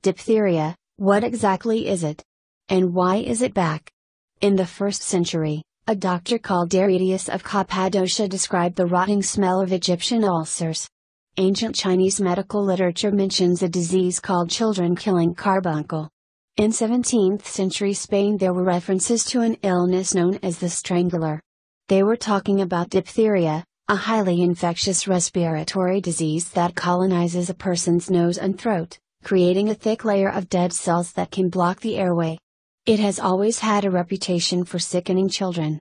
Diphtheria, what exactly is it? And why is it back? In the 1st century, a doctor called Daridius of Cappadocia described the rotting smell of Egyptian ulcers. Ancient Chinese medical literature mentions a disease called children-killing carbuncle. In 17th century Spain there were references to an illness known as the strangler. They were talking about diphtheria, a highly infectious respiratory disease that colonizes a person's nose and throat, creating a thick layer of dead cells that can block the airway. It has always had a reputation for sickening children.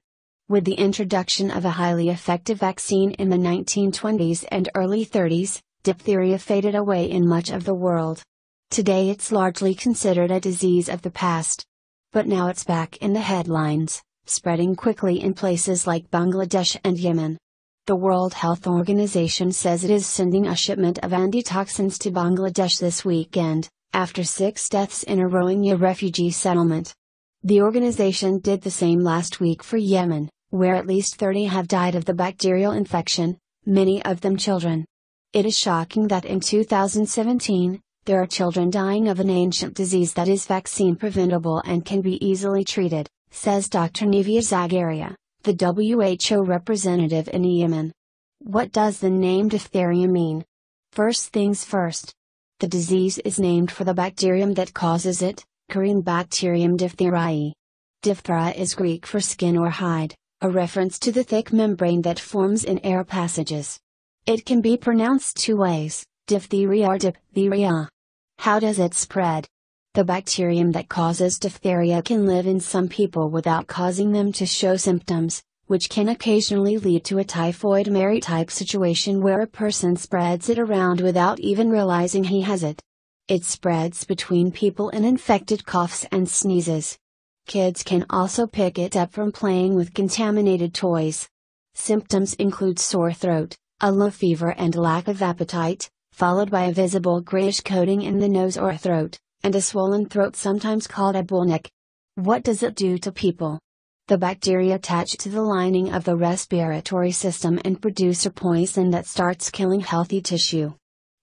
With the introduction of a highly effective vaccine in the 1920s and early 30s, diphtheria faded away in much of the world. Today it's largely considered a disease of the past. But now it's back in the headlines, spreading quickly in places like Bangladesh and Yemen. The World Health Organization says it is sending a shipment of antitoxins to Bangladesh this weekend, after 6 deaths in a Rohingya refugee settlement. The organization did the same last week for Yemen, where at least 30 have died of the bacterial infection, many of them children. It is shocking that in 2017, there are children dying of an ancient disease that is vaccine preventable and can be easily treated, says Dr. Nevia Zagaria, the WHO representative in Yemen. What does the name diphtheria mean? First things first. The disease is named for the bacterium that causes it, Corynebacterium diphtheriae. Diphthera is Greek for skin or hide, a reference to the thick membrane that forms in air passages. It can be pronounced 2 ways, diphtheria or diphtheria. How does it spread? The bacterium that causes diphtheria can live in some people without causing them to show symptoms, which can occasionally lead to a typhoid Mary type situation where a person spreads it around without even realizing he has it. It spreads between people in infected coughs and sneezes. Kids can also pick it up from playing with contaminated toys. Symptoms include sore throat, a low fever and lack of appetite, followed by a visible grayish coating in the nose or throat, and a swollen throat sometimes called a bullneck. What does it do to people? The bacteria attach to the lining of the respiratory system and produce a poison that starts killing healthy tissue.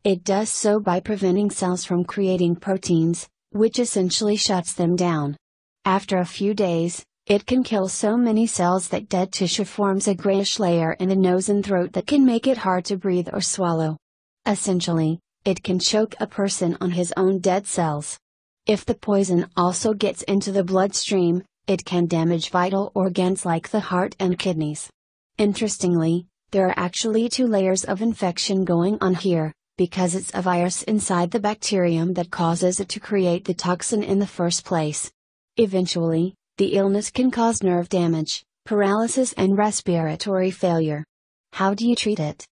It does so by preventing cells from creating proteins, which essentially shuts them down. After a few days, it can kill so many cells that dead tissue forms a grayish layer in the nose and throat that can make it hard to breathe or swallow. Essentially, it can choke a person on his own dead cells. If the poison also gets into the bloodstream, it can damage vital organs like the heart and kidneys. Interestingly, there are actually 2 layers of infection going on here, because it's a virus inside the bacterium that causes it to create the toxin in the first place. Eventually, the illness can cause nerve damage, paralysis and respiratory failure. How do you treat it?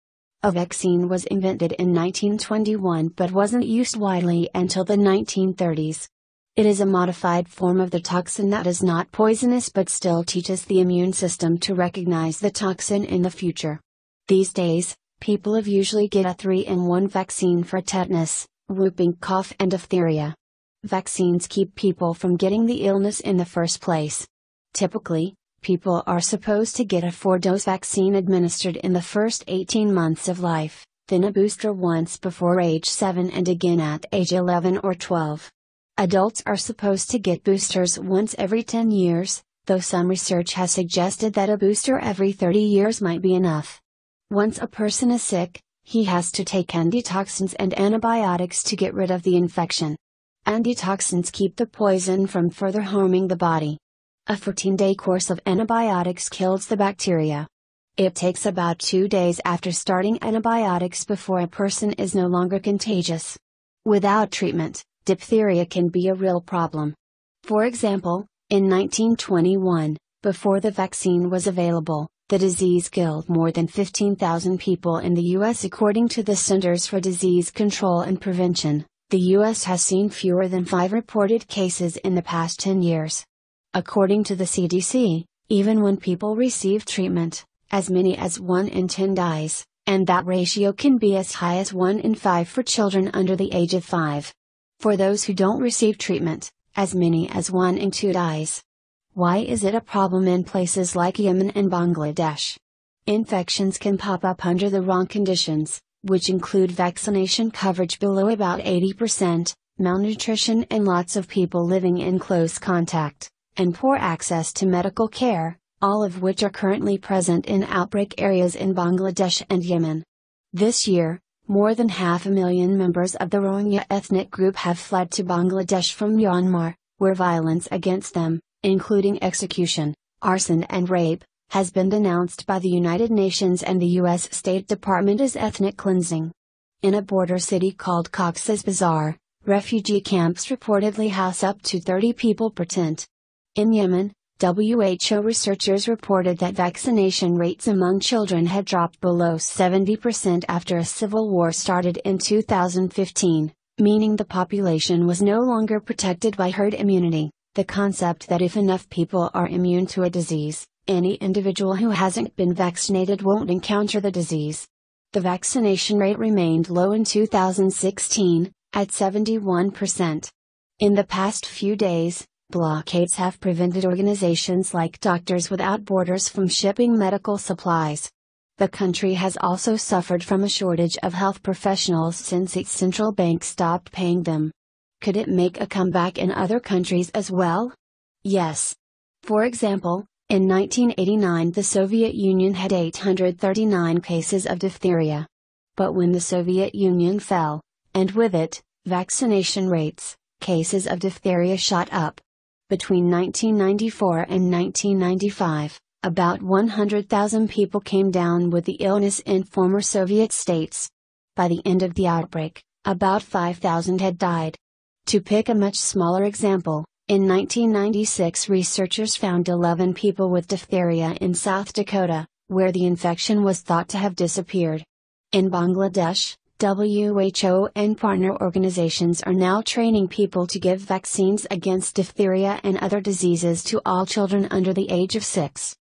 A vaccine was invented in 1921 but wasn't used widely until the 1930s. It is a modified form of the toxin that is not poisonous but still teaches the immune system to recognize the toxin in the future. These days, people usually get a 3-in-1 vaccine for tetanus, whooping cough and diphtheria. Vaccines keep people from getting the illness in the first place. Typically, people are supposed to get a 4-dose vaccine administered in the first 18 months of life, then a booster once before age 7 and again at age 11 or 12. Adults are supposed to get boosters once every 10 years, though some research has suggested that a booster every 30 years might be enough. Once a person is sick, he has to take antitoxins and antibiotics to get rid of the infection. Antitoxins keep the poison from further harming the body. A 14-day course of antibiotics kills the bacteria. It takes about 2 days after starting antibiotics before a person is no longer contagious. Without treatment, diphtheria can be a real problem. For example, in 1921, before the vaccine was available, the disease killed more than 15,000 people in the U.S. According to the Centers for Disease Control and Prevention, the U.S. has seen fewer than 5 reported cases in the past 10 years. According to the CDC, even when people receive treatment, as many as 1 in 10 dies, and that ratio can be as high as 1 in 5 for children under the age of 5. For those who don't receive treatment, as many as 1 in 2 dies. Why is it a problem in places like Yemen and Bangladesh? Infections can pop up under the wrong conditions, which include vaccination coverage below about 80%, malnutrition and lots of people living in close contact, and poor access to medical care, all of which are currently present in outbreak areas in Bangladesh and Yemen. This year, more than 500,000 members of the Rohingya ethnic group have fled to Bangladesh from Myanmar, where violence against them, including execution, arson and rape, has been denounced by the United Nations and the U.S. State Department as ethnic cleansing. In a border city called Cox's Bazar, refugee camps reportedly house up to 30 people per tent. In Yemen, WHO researchers reported that vaccination rates among children had dropped below 70% after a civil war started in 2015, meaning the population was no longer protected by herd immunity, the concept that if enough people are immune to a disease, any individual who hasn't been vaccinated won't encounter the disease. The vaccination rate remained low in 2016, at 71%. In the past few days, blockades have prevented organizations like Doctors Without Borders from shipping medical supplies. The country has also suffered from a shortage of health professionals since its central bank stopped paying them. Could it make a comeback in other countries as well? Yes. For example, in 1989 the Soviet Union had 839 cases of diphtheria. But when the Soviet Union fell, and with it, vaccination rates, cases of diphtheria shot up. Between 1994 and 1995, about 100,000 people came down with the illness in former Soviet states. By the end of the outbreak, about 5,000 had died. To pick a much smaller example, in 1996 researchers found 11 people with diphtheria in South Dakota, where the infection was thought to have disappeared. In Bangladesh, WHO and partner organizations are now training people to give vaccines against diphtheria and other diseases to all children under the age of 6.